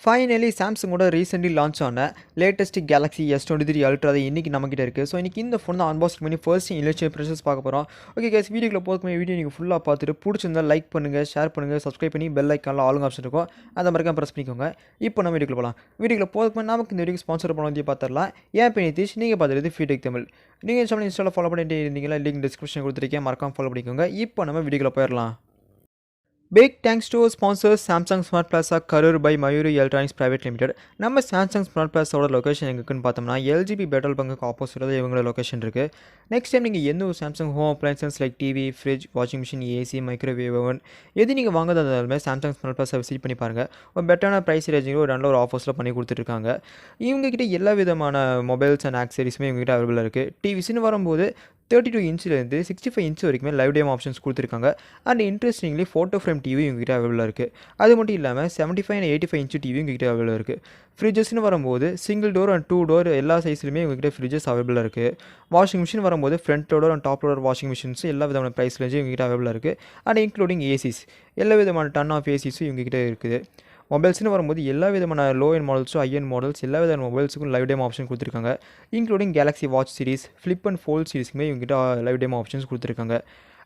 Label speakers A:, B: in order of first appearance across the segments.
A: Finally சாம்சங்கோட recently launch ஆன latest Galaxy S23 Ultra அது இன்றைக்கி நம்மக்கிட்ட இருக்குது. ஸோ இன்றைக்கி இந்த ஃபோன் தான் அன்பாக்சிங் பண்ணி ஃபர்ஸ்ட் இனிஷியல் ப்ரெஷர்ஸ் பார்க்க போகிறோம். ஓகே கேஸ், வீடியோக்குள்ள போதுமே வீடியோ நீங்கள் ஃபுல்லாக பார்த்துட்டு பிடிச்சிருந்தா லைக் பண்ணுங்கள், ஷேர் பண்ணுங்கள், சப்ஸ்கிரைப் பண்ணி பெல் ஐக்கானில் ஆளுங்க ஆப்ஷன் இருக்கும், அந்த மாதிரி ப்ரெஸ் பண்ணிக்கோங்க. இப்போ நம்ம வீடியோக்குள்ள போகலாம். வீடியோக்குள்ள போதுமே நமக்கு இந்த வீடியோக்கு ஸ்பான்சர் பண்ண வந்து பார்த்துடலாம். ஏன் பேர் நிதிஷ், நீங்கள் பார்த்துறது Fewtech Tamil. நீங்கள் சேனல் இன்ஸ்டாவில் ஃபாலோ பண்ணிட்டு இருந்தீங்களா, லிங்க் டிஸ்கிரிப்ஷன் கொடுத்துருக்கேன், மறக்காம ஃபாலோ பண்ணிக்கோங்க. இப்போ நம்ம வீடியோக்குள்ள போயிடலாம். Big thanks to sponsors Samsung Smart Plaza Karur by MAYURI Electronics Private Limited. நம்ம Samsung Smart Plaza ஓட லொகேஷன் எங்கக்குன்னு பார்த்தோம்னா LGB Petrol Bunk ஆப்போசிட்டில் இவங்களோட லொகேஷன் இருக்குது. நெக்ஸ்ட் டைம் நீங்கள் எந்த ஒரு Samsung home appliances like TV, fridge, washing machine, AC, microwave oven எது நீங்கள் வாங்குறதாலுமே Samsung Smart Plaza விசிட் பண்ணி பாருங்கள். ஒரு பெட்டரான ப்ரைஸ் ரேஞ்சில் ஒரு நல்ல ஒரு ஆஃபர்ஸில் பண்ணி கொடுத்துட்ருக்காங்க. இவங்ககிட்ட எல்லா விதமான மொபைல்ஸ் அண்ட் ஆக்சரிஸுமே இவங்ககிட்ட அவைலபிளாக இருக்குது. டிவிஸ்னு வரும்போது 32 இன்ச்சிலேருந்து 65 இன்ச் வரைக்குமே லைவ் டேம் ஆப்ஷன்ஸ் கொடுத்துருக்காங்க. And interestingly photo frame TV இவங்ககிட்ட அவைலபிளாக இருக்குது. அது மட்டும் இல்லாமல் 75 and 85 இன்ச் டிவி இவங்ககிட்ட அவைலபிளாக இருக்குது. ஃப்ரிட்ஜஸ்னு வரும்போது சிங்கிள் டோர் அண்ட் 2 டோர் எல்லா சைஸ்லையுமே இவங்ககிட்ட ஃப்ரிட்ஜஸ் அவைலபிளாக இருக்குது. வாஷிங் மிஷின் வரும்போது front loader and top loader washing machines எல்லா விதமான ப்ரைஸ் ரேஞ்சும் இவங்ககிட்ட அவைலபிளாக இருக்குது. அண்ட் இன்க்ளூடிங் ஏசிஸ், எல்லா விதமான டன் ஆஃப் ஏசிஸும் இவங்ககிட்ட இருக்குது. மொபைல்ஸ்னு வரும்போது எல்லா விதமான லோ எண்ட் மாடல்ஸும் ஹை எண்ட் மாடல்ஸ் எல்லா விதமான மொபைல்ஸுக்கும் லைவ் டேம் ஆப்ஷன் கொடுத்துருக்காங்க. Including Galaxy watch series, flip and fold சீரிஸ்க்குமே இவங்ககிட்ட லைவ் டேம் ஆப்ஷன்ஸ் கொடுத்துருக்காங்க.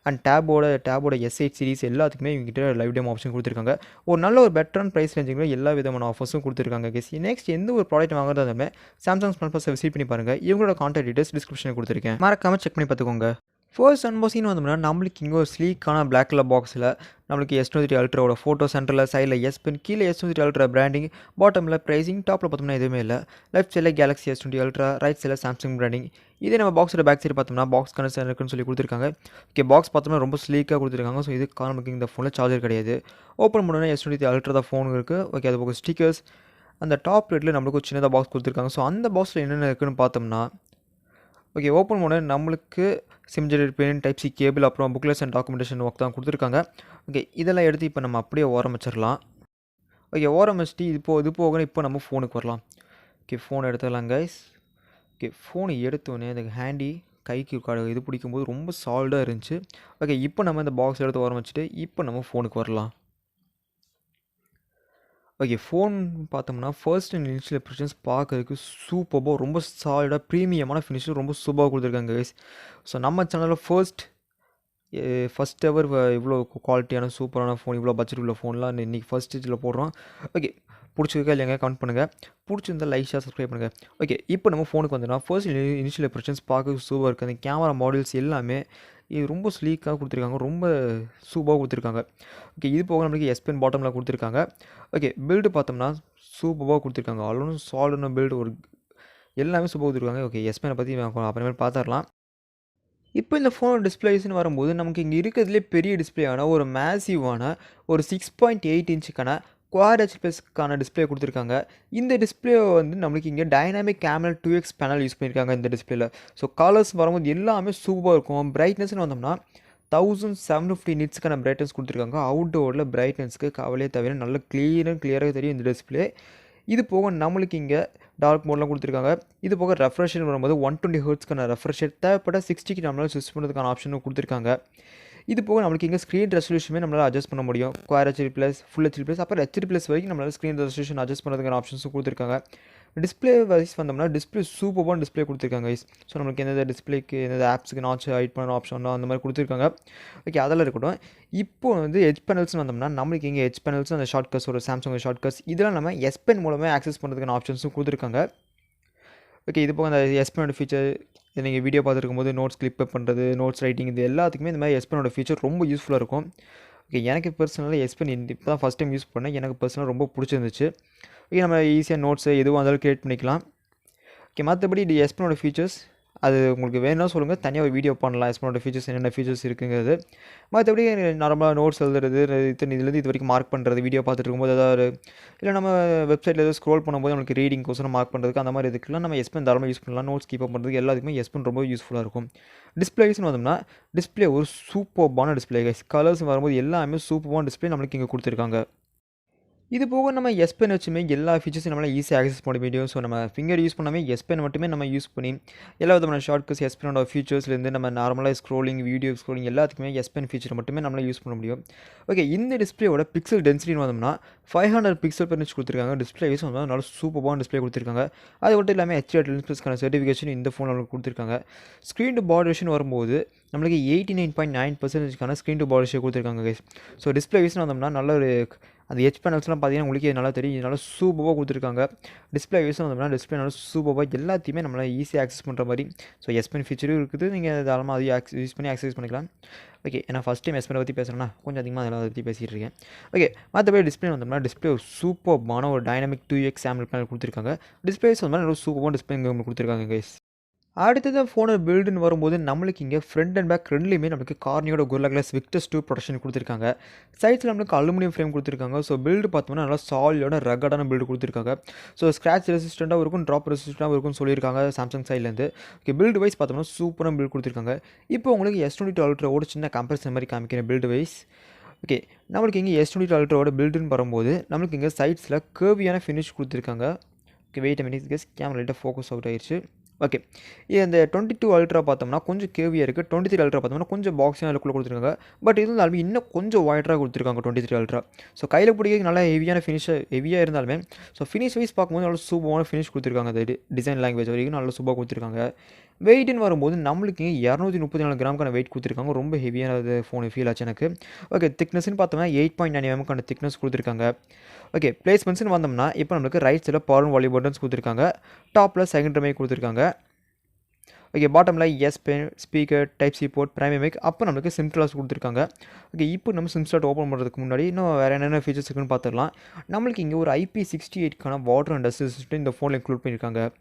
A: அண்ட் டேபோட S8 சீரிஸ் எல்லாத்துக்குமே இவங்ககிட்ட லைவ் டேம் ஆப்ஷன் கொடுத்துருக்காங்க. ஒரு நல்ல ஒரு பெட்டரான ப்ரைஸ் ரேஞ்சில் எல்லா விதமான ஆஃபர்ஸும் கொடுத்துருக்காங்க. நெக்ஸ்ட் எந்த ஒரு ப்ராடக்ட் வாங்குறதாலுமே சாம்சங் ஸ்மார்ட் பிளஸை விசிட் பண்ணி பாருங்கள். இவங்களோட கான்டாக்ட் டீடைல்ஸ் டிஸ்கிரிப்ஷனில் கொடுத்துருக்கேன், மறக்காமல் செக் பண்ணி பார்த்துக்கோங்க. ஃபர்ஸ்ட் அன்பாக்சிங் வந்தோம்னா நம்மளுக்கு இங்கே ஒரு ஸ்லீக்கான பிளாக் கலர் பாக்ஸில் நம்மளுக்கு S23 Ultraவோட ஃபோட்டோ சென்டரில் சைடில் S பென், கீழே S23 Ultra பிராண்டிங், பாட்டமில் ப்ரைஸிங், டாப்பில் பார்த்தோம்னா எதுவுமே இல்லை. லெஃப்ட் சைடில் Galaxy S20 Ultra, ரைட் சைடில் சாம்சங் பிராண்டிங். இதே நம்ம பாக்ஸோட பேக் சைடு பார்த்தோம்னா பாக்ஸ் கனெக்ஷன் இருக்குன்னு சொல்லி கொடுத்துருக்காங்க. ஓகே, பாக்ஸ் பார்த்தோம்னா ரொம்ப ஸ்லீக்காக கொடுத்துருக்காங்க. ஸோ இதுக்கு நமக்கு இந்த ஃபோனில் சார்ஜர் கிடையாது. ஓப்பன் பண்ணோன்னா S23 Ultra தான் ஃபோன் இருக்குது. ஓகே, அது போக ஸ்டிக்கர்ஸ், அந்த டாப் ரேட்டில் நம்மளுக்கு ஒரு சின்னதாக பாக்ஸ் கொடுத்துருக்காங்க. ஸோ அந்த பாக்ஸில் என்னென்ன இருக்குன்னு பார்த்தோம்னா, ஓகே, ஓப்பன் பண்ண நம்மளுக்கு சிம்ஜெட் பின், டைப் சி கேபிள், அப்புறம் புக்லெஸ் அண்ட் டாக்குமெண்டேஷன் ஒர்க் தான் கொடுத்துருக்காங்க. ஓகே, இதெல்லாம் எடுத்து இப்போ நம்ம அப்படியே ஓரம் வச்சிடலாம். ஓகே, ஓரம் வச்சுட்டு இது போக இப்போ நம்ம ஃபோனுக்கு வரலாம். ஓகே, ஃபோன் எடுத்துடலாம் கைஸ். ஓகே, ஃபோன் எடுத்தோடனே அந்த ஹேண்டி கைக்கு இது பிடிக்கும்போது ரொம்ப சால்டாக இருந்துச்சு. ஓகே, இப்போ நம்ம இந்த பாக்ஸ் எடுத்து ஓரம் வச்சுட்டு இப்போ நம்ம ஃபோனுக்கு வரலாம். ஓகே, ஃபோன் பார்த்தோம்னா ஃபர்ஸ்ட் அண்ட் இனிஷியல் இம்ப்ரெஷன்ஸ் பார்க்கறதுக்கு சூப்பராக ரொம்ப சாலிடாக ப்ரீமியமான ஃபினிஷில் ரொம்ப சூப்பராக கொடுத்துருக்காங்க கைஸ். ஸோ நம்ம சேனலில் ஃபஸ்ட் எவர் இவ்வளோ குவாலிட்டியான சூப்பரான ஃபோன், இவ்வளோ பட்ஜெட் உள்ள ஃபோன்லாம் இன்றைக்கி ஃபர்ஸ்ட் ஸ்டேஜில் போடுறோம். ஓகே, பிடிச்சிருக்கா இல்லைங்க கமெண்ட் பண்ணுங்கள். பிடிச்சிருந்தால் லைக், ஷேர், சப்ஸ்கிரைப் பண்ணுங்கள். ஓகே, இப்போ நம்ம ஃபோனுக்கு வந்தோம்னா ஃபர்ஸ்ட் இனிஷியல் இம்ப்ரெஷன்ஸ் பார்க்க சூப்பராக இருக்குது. அந்த கேமரா மாடல்ஸ் எல்லாமே இது ரொம்ப ஸ்லீக்காக கொடுத்துருக்காங்க, ரொம்ப சூப்பராக கொடுத்துருக்காங்க. ஓகே, இது போக நம்மளுக்கு S பென் பாட்டமில் கொடுத்துருக்காங்க. ஓகே, பில்டு பார்த்தோம்னா சூப்பராக கொடுத்துருக்காங்க. ஆல்மோஸ்ட் சாலிடான பில்டு, ஒரு எல்லாமே சூப்பராக கொடுத்துருக்காங்க. ஓகே, S பெனை பற்றி அப்புறமேல் பார்த்துடலாம். இப்போ இந்த ஃபோன் டிஸ்பிளேஸ்னு வரும்போது நமக்கு இங்கே இருக்கிறதுலே பெரிய டிஸ்பிளேயான ஒரு மேசிவான ஒரு 6.8 இன்ச்சுக்கான குவாட் ஹெச்பிஎஸ்க்கான டிஸ்பிளே கொடுத்துருக்காங்க. இந்த டிஸ்பிளே வந்து நம்மளுக்கு இங்கே dynamic camera 2x panel use பண்ணியிருக்காங்க இந்த டிஸ்பிளேல. ஸோ கலர்ஸ் வரும்போது எல்லாமே சூப்பராக இருக்கும். பிரைட்னஸ்னு வந்தோம்னா 1750 நிட்ஸ்க்கான பிரைட்னஸ் கொடுத்துருக்காங்க. அவுட்டோரில் பிரைட்னஸ்க்கு கவலையே தவிர நல்ல கிளியராக தெரியும் இந்த டிஸ்பிளே. இது போக நம்மளுக்கு இங்கே டார்க் மோட்லாம் கொடுத்துருக்காங்க. இது போக ரெஃப்ரெஷர் வரும்போது 120 ஹெர்ட்ஸ்க்கான ரெஃப்ரெஷர் தேவைப்பட்ட 60க்கு நம்மளால் ஸ்விட்ச் பண்ணுறதுக்கான ஆப்ஷனும் கொடுத்துருக்காங்க. இது போக நம்மளுக்கு இங்கே ஸ்க்ரீன் ரெசல்யூஷனுமே நம்மளால் அட்ஜஸ்ட் பண்ண முடியும். Quad HD+, ஃபுல் HD+, அப்புறம் HD+ வரைக்கும் நம்மளால் ஸ்க்ரீன் ரெசல்யூஷன் அட்ஜஸ்ட் பண்ணுறதுக்கான ஆப்ஷன்ஸும் கொடுத்துருக்காங்க. டிஸ்பிளே வைஸ் வந்தோம்னா டிஸ்பிளே சூப்பரான டிஸ்பிளே கொடுத்துருக்காங்க கைஸ். ஸோ நம்மளுக்கு எந்தெந்த டிஸ்பிளேக்கு எந்தெந்த ஆப்ஸுக்கு நாச்சு ஹைட் பண்ண ஆப்ஷன் அந்த மாதிரி கொடுத்துருக்காங்க. ஓகே, அதெல்லாம் இருக்கட்டும். இப்போ வந்து எட்ஜ் பேனல்ஸ்னு வந்தோம்னா நம்மளுக்கு இங்கே எட்ஜ் பேனல்ஸ், அந்த ஷார்ட்கட்ஸ், ஒரு சாம்சங் ஷார்ட்கட்ஸ் இதெல்லாம் நம்ம S பென் மூலமாக ஆக்சஸ் பண்ணுறதுக்கான ஆப்ஷன்ஸும் கொடுத்துருக்காங்க. ஓகே, இது போக அந்த S பெனோட ஃபீச்சர் நீங்கள் வீடியோ பார்த்துருக்கும் போது நோட்ஸ் கிளிப் பண்ணுறது, நோட்ஸ் ரைட்டிங், இது எல்லாத்துக்குமே இந்த மாதிரி S பெனோட ஃபீச்சர் ரொம்ப யூஸ்ஃபுல்லாக இருக்கும். ஓகே, எனக்கு பர்சனலாக S பென் இப்போ தான் ஃபஸ்ட் டைம் யூஸ் பண்ணேன். எனக்கு பர்சனலாக ரொம்ப பிடிச்சிருந்துச்சு. ஓகே, நம்ம ஈஸியாக நோட்ஸு எதுவும் இருந்தாலும் க்ரியேட் பண்ணிக்கலாம். ஓகே, மற்றபடி இது S பெனோட ஃபீச்சர்ஸ் அது உங்களுக்கு வேணும்னா சொல்லுங்கள், தனியாக ஒரு வீடியோ பண்ணலாம். S பெனோட ஃபீச்சர்ஸ் என்னென்ன ஃபீச்சர்ஸ் இருக்குங்கிறது. மற்றபடி நார்மலாக நோட்ஸ் எழுதுறது, இதுலேருந்து இது வரைக்கும் மார்க் பண்ணுறது, வீடியோ பார்த்துட்டு இருக்கும்போது ஏதாவது இல்லை நம்ம வெப்சைட்டில் ஏதாவது ஸ்க்ரோல் பண்ணும்போது நம்மளுக்கு ரீடிங் கோசரம் மார்க் பண்ணுறதுக்கு அந்த மாதிரி இதுக்கெல்லாம் நம்ம S பென் தாராளமாக யூஸ் பண்ணலாம். நோட்ஸ் கீப் பண்ணுறதுக்கு எல்லாத்துக்குமே S பென் ரொம்ப யூஸ்ஃபுல்லாக இருக்கும். டிஸ்பிளேஸ்னு வந்தோம்னா டிஸ்பிளே ஒரு சூப்பர்பான டிஸ்பிளே கைஸ். கலர்ஸ் வரும்போது எல்லாமே சூப்பர்பான டிஸ்பிளே நம்மளுக்கு இங்கே கொடுத்துருக்காங்க. இது போக நம்ம எஸ் பென் வச்சுமே எல்லா ஃபீச்சர்ஸையும் நம்மளால் ஈஸியாக ஆக்சஸ் பண்ண முடியும். ஸோ நம்ம ஃபிங்கர் யூஸ் பண்ணாமல் எஸ் பென் மட்டுமே நம்ம யூஸ் பண்ணி எல்லா விதமான ஷார்ட்கட்ஸ் எஸ் பெனோட ஃபீச்சர்ஸ்லேருந்து நம்ம நார்மலாக ஸ்க்ரோலிங் வீடியோ ஸ்க்ரோலிங் எல்லாத்துக்குமே எஸ் பென் ஃபீச்சர் மட்டுமே நம்மளால் யூஸ் பண்ண முடியும். ஓகே, இந்த டிஸ்பிளேயோட பிக்சல் டென்சிட்டின்னு வந்தோம்னா 500 பிக்சல் பெர் இன்ச் கொடுத்துருக்காங்க. டிஸ்பிளே வைஸ் வந்து நல்ல சூப்பரான டிஸ்பிளே கொடுத்துருக்காங்க. அது மட்டும் இல்லாமல் HDR 10+க்கான சர்டிஃபிகேஷன் இந்த ஃபோன் நம்மளுக்கு கொடுத்துருக்காங்க. ஸ்க்ரீன் டு பாடி ரேஷன் வரும்போது நம்மளுக்கு 89.9% ஸ்க்ரீன் டு பாடி ரேஷியோ கொடுத்துருக்காங்க கைஸ். ஸோ டிஸ்பிளே வைஸ்னு வந்தோம்னா நல்ல ஒரு அந்த ஹெச் பேனல்ஸ்லாம் பார்த்தீங்கன்னா உங்களுக்கு நல்லா தெரியும். இது நல்லா சூப்பராக கொடுத்துருக்காங்க. டிஸ்பிளே வைஸ் வந்தோம்னா டிஸ்பிளே நல்லா சூப்பராக எல்லாத்தையுமே நம்மளால் ஈஸியாக ஆக்சஸ் பண்ணுற மாதிரி. ஸோ எஸ் பென் ஃபீச்சரும் இருக்குது. நீங்கள் தாராளமாக அதையும் யூஸ் பண்ணி ஆக்சஸ் பண்ணிக்கலாம். ஓகே, நான் ஃபஸ்ட் டைம் எஸ் பெனை பற்றி பேசுகிறேன்னா கொஞ்சம் அதிகமாக அதெல்லாம் பற்றி பேசிகிட்டு இருக்கேன். ஓகே, மற்றபடி டிஸ்பிளே வந்தோம்னா டிஸ்பிளே ஒரு சூப்பரான ஒரு டைனமிக் 2x AMOLED பேனல் கொடுத்துருக்காங்க. டிஸ்பிளேஸ் வந்து நல்ல சூப்பரான டிஸ்பிளே இங்கே கொடுத்துருக்காங்க கைஸ். அடுத்தது ஃபோனோட பில்டுன்னு வரும்போது நம்மளுக்கு இங்கே ஃப்ரண்ட் அண்ட் பேக் ரெண்டுலேயுமே நம்மளுக்கு கார்னியோட Gorilla Glass Victus 2 ப்ரொடக்ஷன் கொடுத்துருக்காங்க. சைட்ஸில் நம்மளுக்கு அலுமினியம் ஃப்ரேம் கொடுத்துருக்காங்க. ஸோ பில்டு பார்த்தோம்னா நல்லா சாலியோட ரகடான பில்டு கொடுத்துருக்காங்க. ஸோ ஸ்க்ராட்ச் ரெசிஸ்டண்ட்டாகவும் இருக்கும், ட்ராப் ரெசிஸ்டண்ட்டாகவும் இருக்கும்னு சொல்லியிருக்காங்க சாம்சங் சைட்லேருந்து. ஓகே, பில்டு வைஸ் பார்த்தோம்னா சூப்பரான பில்டு கொடுத்துருக்காங்க. இப்போ உங்களுக்கு S22 Ultraவோட சின்ன கம்பேரிசன் மாதிரி காமிக்கிறேன் பில்டு வைஸ். ஓகே, நம்மளுக்கு இங்கே S22 Ultraவோட பில்டுன்னு வரும்போது நம்மளுக்கு இங்கே சைட்ஸில் கர்வியான ஃபினிஷ் கொடுத்துருக்காங்க. Okay, wait minutes case, camera லைட்டாக ஃபோக்கஸ் அவுட் ஆயிடுச்சு. ஓகே, இந்த 22 Ultra பார்த்தோம்னா கொஞ்சம் கேவியாக இருக்குது. 23 Ultra பார்த்தோம்னா கொஞ்சம் பாக்ஸிங் லுக்கில் கொடுத்துருக்காங்க. பட் இருந்தாலுமே இன்னும் கொஞ்சம் ஒயிட்டாக கொடுத்துருக்காங்க 23 Ultra. ஸோ கையில் பிடிக்க நல்லா ஹெவியான ஹெவியாக இருந்தாலுமே ஸோ ஃபினிஷ் வைஸ் பார்க்கும்போது நல்லா சூப்பரான ஃபினிஷ் கொடுத்துருக்காங்க. அது டிசைன் லாங்குவேஜ் வரைக்கும் நல்லா சூப்பராக கொடுத்துருக்காங்க. வெயிட்னு வரும்போது நம்மளுக்கு 234 கிராமுக்கான வெயிட் கொடுத்துருக்காங்க. ரொம்ப ஹெவியான ஃபோன் ஃபீல் ஆச்சு எனக்கு. ஓகே, திக்னஸ்ன்னு பார்த்தோம்னா 8.9 mm திக்னஸ் கொடுத்துருக்காங்க. ஓகே, பிளேஸ்மெண்ட்ஸ்னு வந்தோம்னா இப்போ நம்மளுக்கு ரைட் சைடில் பவர் அண்ட் வால்யூம் பட்டன்ஸ் கொடுத்துருக்காங்க. டாப்பில் செகண்டரி மைக் கொடுத்துருக்காங்க. ஓகே, பாட்டமில் S pen speaker type C port primary mic. அப்போ நம்மளுக்கு சிம் ஸ்லாட் கொடுத்துருக்காங்க. ஓகே, இப்போ நம்ம சிம் ஸ்லாட் ஓப்பன் பண்ணுறதுக்கு முன்னாடி இன்னும் வேறு என்னென்ன ஃபீச்சர்ஸ் இருக்குன்னு பார்த்துடலாம். நம்மளுக்கு இங்கே ஒரு IP68க்கான வாட்டர் அண்ட் டஸ்ட் ரெசிஸ்டன்ட் இந்த ஃபோனில் இன்க்ளூட் பண்ணியிருக்காங்க.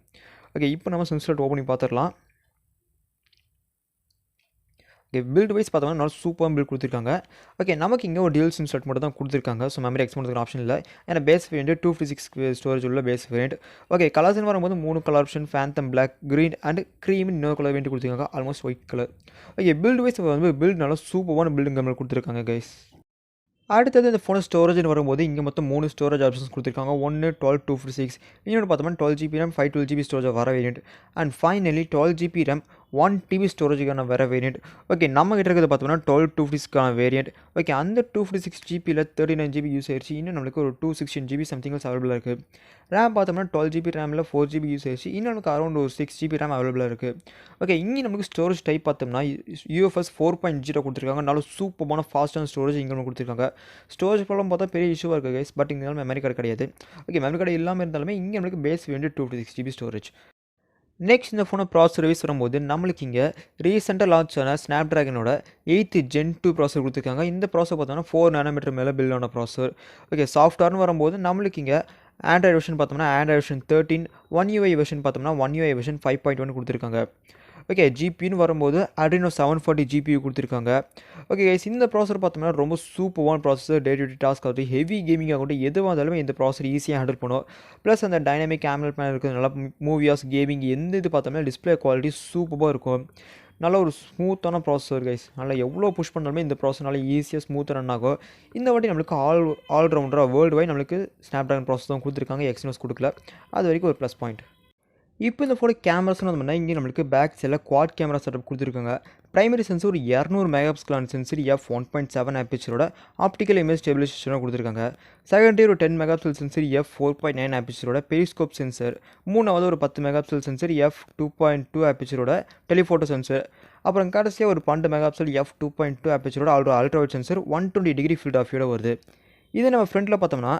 A: ஓகே, இப்போ நம்ம சிம் ஸ்லாட் ஓப்பன் பண்ணி பார்த்துடலாம். ஓகே, பில்ட் வைஸ் பார்த்தோம்னா நல்லா சூப்பராக பில்ட் கொடுத்துருக்காங்க. ஓகே, நமக்கு இங்கே ஒரு டியூல் சிம் ஸ்லாட் மட்டும் தான் கொடுத்துருக்காங்க. ஸோ மெமரி எக்ஸ்போர்ட் பண்ணுறதுக்கு ஆப்ஷன் இல்லை. ஏன்னா பேஸ் வேரியண்ட் 256 ஸ்டோரேஜ் உள்ள பேஸ் வேரியண்ட். ஓகே, கலர்ஸ்னு வரும்போது 3 colour option phantom black, green and cream இன்னொரு கலர் வேண்டி கொடுத்துருக்காங்க. Almost white colour. Okay, build wise வந்து பில்ட் நல்லா சூப்பரான பில்டிங் கம்மல் கொடுத்துருக்காங்க கைஸ். அடுத்தது இந்த ஃபோன் ஸ்டோரேஜ்னு வரும்போது இங்கே மொத்தம் 3 ஸ்டோரேஜ் ஆப்ஷன்ஸ் கொடுத்துருக்காங்க. 1 12 256, இன்னொன்று பார்த்தோம்னா 12GB RAM 512GB ஸ்டோரேஜ் வர variant. And finally 12GB RAM 1TB ஸ்டோரேஜுக்கான வேறு வேரியண்ட். ஓகே, நம்ம கிட்ட இருக்கிறது பார்த்தோம்னா 12 256க்கான வேரியண்ட். ஓகே, அந்த 256GB 39GB யூஸ் ஆயிடுச்சு. இன்னும் நம்மளுக்கு ஒரு 216GB சம்திங்ஸ் அவைலபிளாக இருக்குது. ரேம் பார்த்தோம்னா 12GB ரேமில் 4GB யூஸ் ஆயிடுச்சு. இன்னும் நமக்கு அரௌண்ட் ஒரு 6GB ரேம் அவைலபிளாக இருக்குது. ஓகே, இங்கே நமக்கு ஸ்டோரேஜ் டைப் பார்த்தோம்னா UFS 4.0 கொடுத்துருக்காங்க. நல்ல சூப்பரான ஃபாஸ்டான ஸ்டோரேஜ் இங்கே கொடுத்துருக்காங்க. ஸ்டோரேஜ் ப்ராப்ளம் பார்த்தா பெரிய இஷ்யூவாக இருக்குது கைஸ். பட் இங்கே மெமரி கார்டு கிடையாது. ஓகே, மெமரி கார்டு இல்லாமல் இருந்தாலுமே இங்கே நம்மளுக்கு பேஸ் வேண்டிய 256GB ஸ்டோரேஜ். நெக்ஸ்ட் இந்த ஃபோனை ப்ராசஸர் வைஸ் வரும்போது நம்மளுக்கு இங்கே ரீசெண்டாக லான்ச் ஆன ஸ்னாப்ட்ராகனோட 8th Gen 2 ப்ராசஸர் கொடுத்துருக்காங்க. இந்த ப்ராசஸர் பார்த்தோம்னா 4 nm மேலே பில்ட் ஆன ப்ராசஸர். ஓகே, சாஃப்ட்வேர்னு வரும்போது நம்மளுக்கு இங்கே ஆண்ட்ராய்டு வெர்ஷன் பார்த்தோம்னா Android version 13, One UI version பார்த்தோம்னா One UI வெர்ஷன் 5.1 கொடுத்துருக்காங்க. ஓகே, ஜிபின்னு வரும்போது Adreno 740 GPU கொடுத்துருக்காங்க. ஓகே கைஸ், இந்த ப்ராசஸர் பார்த்தோம்னா ரொம்ப சூப்பரான processor. Day to day task ஆகட்டும், ஹெவி கேமிங் ஆகட்டும், எதுவாக இருந்தாலுமே இந்த ப்ராசஸர் ஈஸியாக ஹேண்டில் பண்ணும். ப்ளஸ் அந்த டைனமிக் AMOLED பேனல் இருக்குது. நல்லா மூவியாஸ் கேமிங் எந்த இது பார்த்தோம்னா டிஸ்பிளே குவாலிட்டி சூப்பராக இருக்கும். நல்ல ஒரு ஸ்மூத்தான ப்ராசஸர் கைஸ். நல்லா எவ்வளோ புஷ் பண்ணாலுமே இந்த ப்ராசஸர் நல்லா ஈஸியாக ஸ்மூத்தாக ரன் ஆகும். இந்த வாட்டி நம்மளுக்கு ஆல்ரவுண்டராக வேர்ல்டு வைட் நம்மளுக்கு ஸ்னாப்ட்ராகன் ப்ராசஸர் தான் கொடுத்துருக்காங்க. எக்ஸ்னோஸ் கொடுக்கல. அது வரைக்கும் ஒரு ப்ளஸ் பாயிண்ட். இப்போ இந்த ஃபோன் கேமராஸ்னு வந்தோம்னா இங்கே நம்மளுக்கு பேக் சைடில் குவாட் கேமரா செட்டப் கொடுத்துருக்காங்க. பிரைமரி சென்சர் ஒரு 200 மெகாபிக்சலான சென்சர் f1.7 ஆம்பிச்சரோட ஆப்டிக்கல் இமேஜ் ஸ்டெபிலைசேஷனோட கொடுத்துருக்காங்க. செகண்டரி ஒரு 10 மெகாபிக்சல் சென்சர் f4.9 ஆம்பிச்சரோட பெரிஸ்கோப் சென்சர். மூணாவது ஒரு 10 மெகாபிக்சல் சென்சர் f2.2 ஆம்பிச்சரோட டெலிஃபோட்டோ சென்சர். அப்புறம் கடைசியாக ஒரு 12 மெகாபிக்சல் f2.2 ஆம்பிச்சரோட ultrawide sensor 120 degree field of வியூட வருது. இது நம்ம ஃப்ரண்ட்டில் பார்த்தோம்னா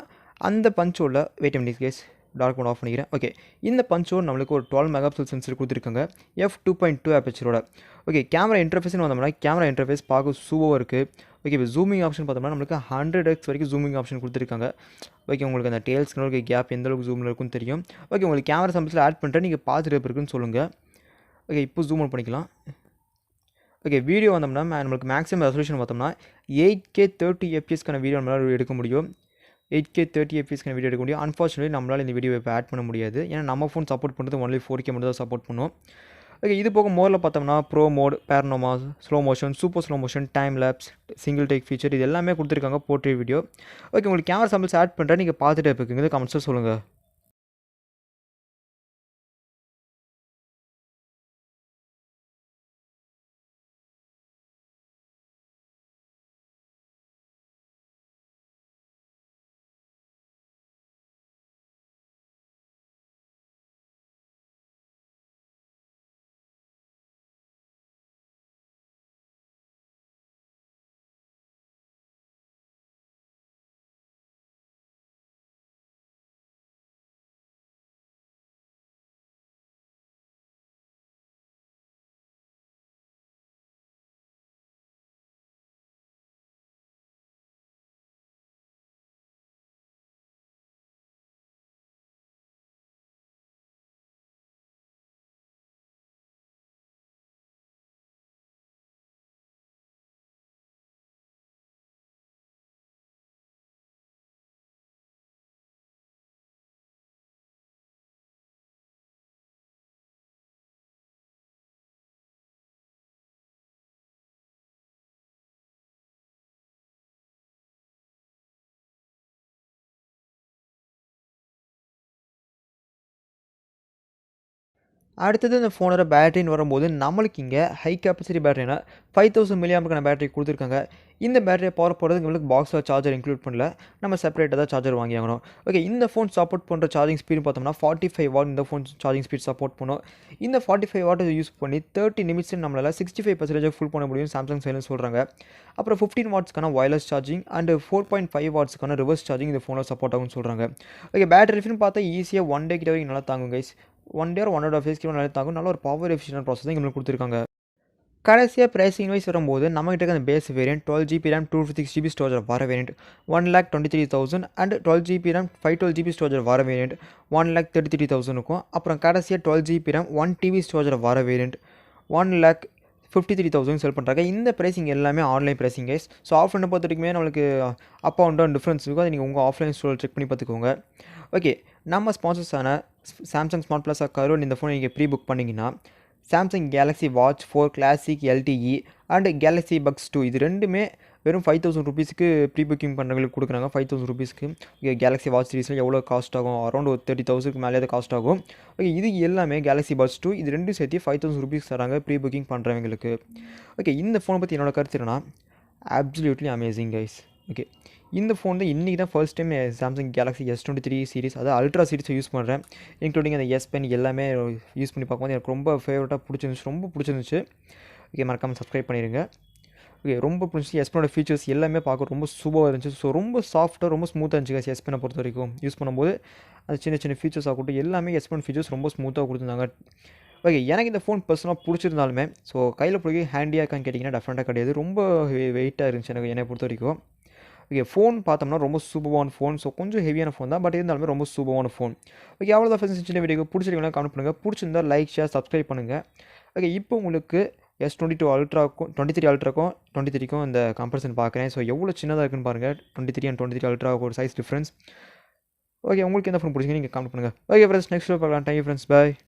A: அந்த பஞ்சோட wait minute guys dark mode off பண்ணிக்கிறேன். ஓகே, இந்த பஞ்சோட நம்மளுக்கு ஒரு 12 மெகாபிக்சல் சென்சர் கொடுத்துருக்காங்க f2.2 ஆம்பிச்சரோட. ஓகே, கேமரா இன்டர்ஃபேஸ்னு வந்தோம்னா கேமரா இன்டர்ஃபேஸ் பார்க்க சூப்பராக இருக்குது. ஓகே, இப்போ ஜூமிங் ஆப்ஷன் பார்த்தோம்னா நம்மளுக்கு 100x வரைக்கும் ஜூமிங் ஆப்ஷன் கொடுத்துருக்காங்க. ஓகே, உங்களுக்கு அந்த டேல்ஸ்க்கு கேப் எந்த அளவுக்கு ஜூமில் இருக்குன்னு தெரியும். ஓகே, உங்களுக்கு கேமரா சம்பளத்தில் ஆட் பண்ணிட்டு நீங்கள் பார்த்துட்டு எப்படி இருக்குன்னு சொல்லுங்கள். ஓகே, இப்போ ஜூம் அவுட் பண்ணிக்கலாம். ஓகே, வீடியோ வந்தோம்னா நம்மளுக்கு மேக்ஸிமம் ரெசல்யூஷன் பார்த்தோம்னா 8K 30 fps வீடியோ நம்மளால் எடுக்க முடியும். 8K 30 fps வீடியோ எடுக்க முடியும். அன்ஃபார்ச்சுனேட்லி நம்மளால் இந்த வீடியோ இப்போ ஆட் பண்ண முடியாது. ஏன்னா நம்ம ஃபோன் சப்போர்ட் பண்ணுறது ஒன்லி 4K மட்டும் தான் சப்போர்ட் பண்ணும். ஓகே, இது போக மோடில் பார்த்தோம்னா pro mode, panorama, slow motion, super slow motion, time lapse, single take feature இது எல்லாமே கொடுத்துருக்காங்க போர்ட்ரேட் வீடியோ. ஓகே, உங்களுக்கு கேமரா சாம்பிள்ஸ் ஆட் பண்ணுறேன், நீங்கள் பார்த்துட்டு இருக்குங்க கமெண்ட்ஸில் சொல்லுங்கள். அடுத்தது இந்த ஃபோனோட பேட்டரின்னு வரும்போது நம்மளுக்கு இங்கே ஹை கேப்பசிட்டி பேட்டரினா 5000 mAh பேட்டரி கொடுத்துருக்காங்க. இந்த பேட்டரியை பவர் போடுறதுக்கு உங்களுக்கு பாக்ஸில் சார்ஜர் இன்க்ளூட் பண்ணல, நம்ம செப்பரேட்டாக தான் சார்ஜர் வாங்கி ஆகணும். ஓகே, இந்த ஃபோன் சப்போர்ட் பண்ணுற சார்ஜிங் ஸ்பீடு பார்த்தோம்னா 45 வாட் இந்த ஃபோன் சார்ஜிங் ஸ்பீட் சப்போர்ட் பண்ணும். இந்த 45 வாட்டை யூஸ் பண்ணி 30 நிமிட்ஸ் நம்மளால் 65% ஃபுல் பண்ண முடியும் சாம்சங் சைடில் சொல்கிறாங்க. அப்புறம் 15 வாட்ஸ்க்கான வயர்லெஸ் சார்ஜிங் அண்ட் 4.5 வாட்ஸ்க்கான ரிவர்ஸ் சார்ஜிங் இந்த ஃபோனில் சப்போர்ட் ஆகும்னு சொல்கிறாங்க. ஓகே, பேட்டரி லைஃப்னு பார்த்தா ஈஸியாக 1 டே கிட்ட வரைக்கும் நல்லா தாங்கும் கைஸ். 1 டே 1.5 days கிட்ட நல்லா தாங்கும். நல்ல ஒரு பவர் எஃபிஷியன்ட் ப்ராசஸ் தான் இங்கே கொடுத்துருக்காங்க. கடைசியாக ப்ரைஸிங் வைஸ் வரும்போது நம்மகிட்ட இருக்க அந்த base variant 12GB RAM 256GB storage வர variant 1,23,000 and 12GB RAM 512GB storage வர வேரியன்ட் 1,33,000 இருக்கும். அப்புறம் கடைசியாக 12GB RAM 1TB ஸ்டோரேஜ் வர வேரியன்ட் 1,53,000 செல் பண்ணுறாங்க. இந்த ப்ரைஸிங் எல்லாமே ஆன்லைன் ப்ரைஸிங் கைஸ். ஸோ ஆஃப்லைனை பொறுத்த வரைக்குமே நம்மளுக்கு அப் அண்ட் டவுன் டிஃப்ரென்ஸ் இருக்கும். அது நீங்கள் உங்கள் ஆஃப்லைன் ஸ்டோர் செக் பண்ணி பார்த்துக்கோங்க. ஓகே, நம்ம ஸ்பான்சர்ஸான சாம்சங் ஸ்மார்ட் பிளாஸா கரூர் இந்த ஃபோனை நீங்கள் ப்ரீ புக் பண்ணிங்கன்னா Samsung Galaxy watch 4 classic LTE and Galaxy buds 2 இது ரெண்டுமே வெறும் 5000 ருபீஸ்க்கு ப்ரீ புக்கிங் பண்ணுறவங்களுக்கு கொடுக்குறாங்க. 5000 ருபீஸ்க்கு கேலக்ஸி வாட்ச் சீரிஸில் எவ்வளோ காஸ்ட் ஆகும், அரௌண்ட் ஒரு 30,000க்கு மேலே காஸ்ட் ஆகும். ஓகே, இது எல்லாமே கேலக்ஸி பக்ஸ் 2 இது ரெண்டும் சேர்த்து 5000 ருபீஸ் தராங்க ப்ரீ புக்கிங் பண்ணுறவங்களுக்கு. ஓகே, இந்த ஃபோனை பற்றி என்னோட கருத்து என்னன்னா அப்சல்யூட்லி அமேசிங் கைஸ். ஓகே, இந்த ஃபோன் தான் இன்றைக்கி தான் first time Samsung Galaxy S23 series அதாவது அல்ட்ரா சீரிஸை யூஸ் பண்ணுறேன். இன்க்ளூடிங் அந்த S Pen எல்லாமே யூஸ் பண்ணி பார்க்கும்போது எனக்கு ரொம்ப ஃபேவரட்டாக பிடிச்சிருந்துச்சு, ரொம்ப பிடிச்சிருந்துச்சு. ஓகே, மறக்காமல் சப்ஸ்கிரைப் பண்ணிடுங்க. ஓகே, ரொம்ப பிடிச்சி S Penோட ஃபீச்சர்ஸ் எல்லாமே பார்க்க ரொம்ப சூப்பராக இருந்துச்சு. ஸோ ரொம்ப சாஃப்ட்டாக ரொம்ப ஸ்மூத்தாக இருந்துச்சு S Penனை பொறுத்த வரைக்கும். யூஸ் பண்ணும்போது அது சின்ன சின்ன ஃபீச்சர்ஸ் ஆகட்டும் எல்லாமே S Pen ஃபீச்சர்ஸ் ரொம்ப ஸ்மூத்தாக கொடுத்துருந்தாங்க. ஓகே, எனக்கு இந்த ஃபோன் பர்சனலாக பிடிச்சிருந்தாலுமே ஸோ கையில் பிடிக்க ஹேண்டியாக இருக்கான்னு கேட்டிங்கன்னா டெஃபினட்டாக கிடையாது. ரொம்ப வெயிட்டாக இருந்துச்சு எனக்கு என்னை பொறுத்த வரைக்கும். ஓகே, ஃபோன் பார்த்தோம்னா ரொம்ப சூப்பரான ஃபோன். ஸோ கொஞ்சம் ஹெவியான ஃபோன் தான், பட் இருந்தாலுமே ரொம்ப சூப்பரான ஃபோன். ஓகே, அவ்வளோதான் ஃப்ரெண்ட்ஸ். சின்ன வீடியோ பிடிச்சிருக்கீங்களா கமெண்ட் பண்ணுங்கள். பிடிச்சிருந்தா லைக் ஷேர் சப்ஸ்கிரைப் பண்ணுங்கள். ஓகே, இப்போ உங்களுக்கு S22 அல்ட்ராக்கும் 23 அல்ட்ராக்கும் 23க்கும் இந்த கம்பேரிசன் பார்க்குறேன். ஸோ எவ்வளோ சின்னதாக இருக்குன்னு பாருங்கள். 23 அண்ட் 23 அல்ட்ரா ஒரு சைஸ் டிஃப்ரென்ஸ். ஓகே, உங்களுக்கு எந்த ஃபோன் பிடிச்சிங்க நீங்கள் கமெண்ட் பண்ணுங்கள். ஓகே ஃப்ரெண்ட்ஸ், நெக்ஸ்ட் பார்க்கலாம். தேங்க்யூ ஃப்ரெண்ட்ஸ், பாய்.